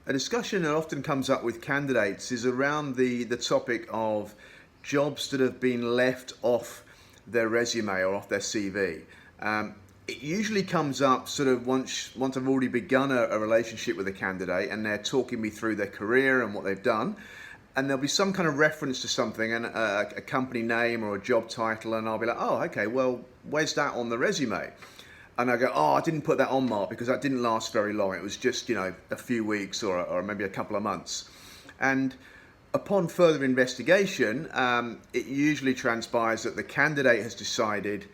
A discussion that often comes up with candidates is around the topic of jobs that have been left off their resume or off their CV. It usually comes up sort of once I've already begun a relationship with a candidate and they're talking me through their career and what they've done. And there'll be some kind of reference to something and a company name or a job title, and I'll be like, oh, okay, well, where's that on the resume? And I go, oh, I didn't put that on, Mark, because that didn't last very long. It was just, a few weeks or maybe a couple of months. And upon further investigation, it usually transpires that the candidate has decided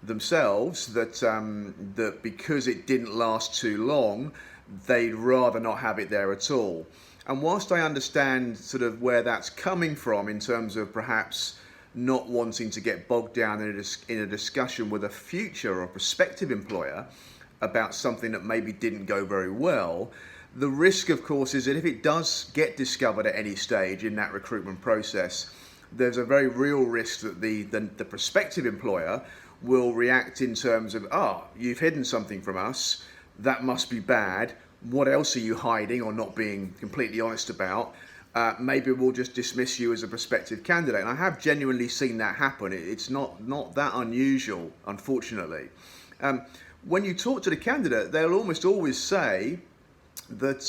themselves that because it didn't last too long, they'd rather not have it there at all. And whilst I understand sort of where that's coming from in terms of perhaps not wanting to get bogged down in a discussion with a future or prospective employer about something that maybe didn't go very well, the risk, of course, is that if it does get discovered at any stage in that recruitment process, there's a very real risk that the prospective employer will react in terms of, you've hidden something from us, that must be bad. What else are you hiding or not being completely honest about? Maybe we'll just dismiss you as a prospective candidate. And I have genuinely seen that happen. It's not that unusual, unfortunately. When you talk to the candidate, they'll almost always say that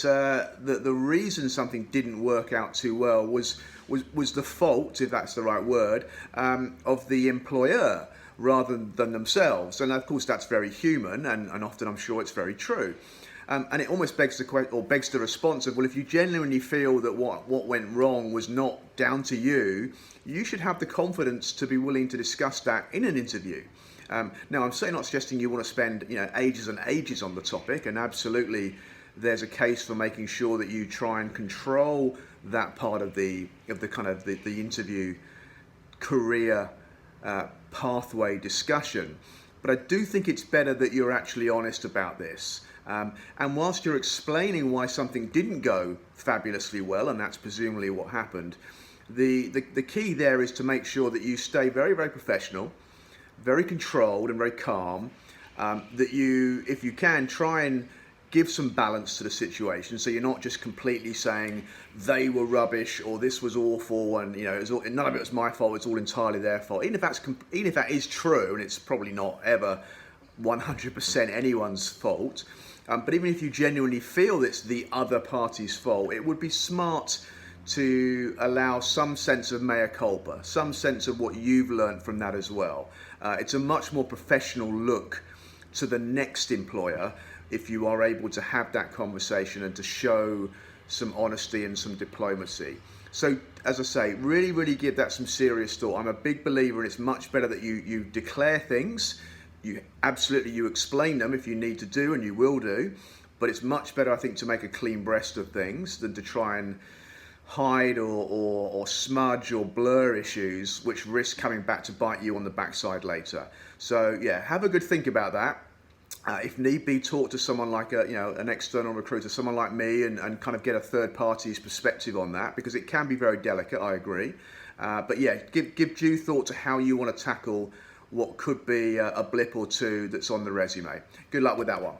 the reason something didn't work out too well was the fault, if that's the right word, of the employer rather than themselves. And of course, that's very human, and often I'm sure it's very true. And it almost begs the response of, well, if you genuinely feel that what went wrong was not down to you, you should have the confidence to be willing to discuss that in an interview. Now, I'm certainly not suggesting you want to spend ages and ages on the topic, and absolutely there's a case for making sure that you try and control that part of the interview career pathway discussion. But I do think it's better that you're actually honest about this. And whilst you're explaining why something didn't go fabulously well, and that's presumably what happened, the key there is to make sure that you stay very, very professional, very controlled and very calm, that you, if you can, try and give some balance to the situation, so you're not just completely saying they were rubbish or this was awful and none of it was my fault, it's all entirely their fault. Even if that is true, and it's probably not ever 100% anyone's fault, but even if you genuinely feel it's the other party's fault, it would be smart to allow some sense of mea culpa, some sense of what you've learned from that as well. It's a much more professional look to the next employer if you are able to have that conversation and to show some honesty and some diplomacy. So, as I say, really, really give that some serious thought. I'm a big believer, and it's much better that you declare things. You explain them if you need to do, and you will do. But it's much better, I think, to make a clean breast of things than to try and hide or smudge or blur issues, which risk coming back to bite you on the backside later. So, yeah, have a good think about that. If need be, talk to someone like an external recruiter, someone like me, and kind of get a third party's perspective on that, because it can be very delicate, I agree. But yeah, give due thought to how you want to tackle what could be a blip or two that's on the resume. Good luck with that one.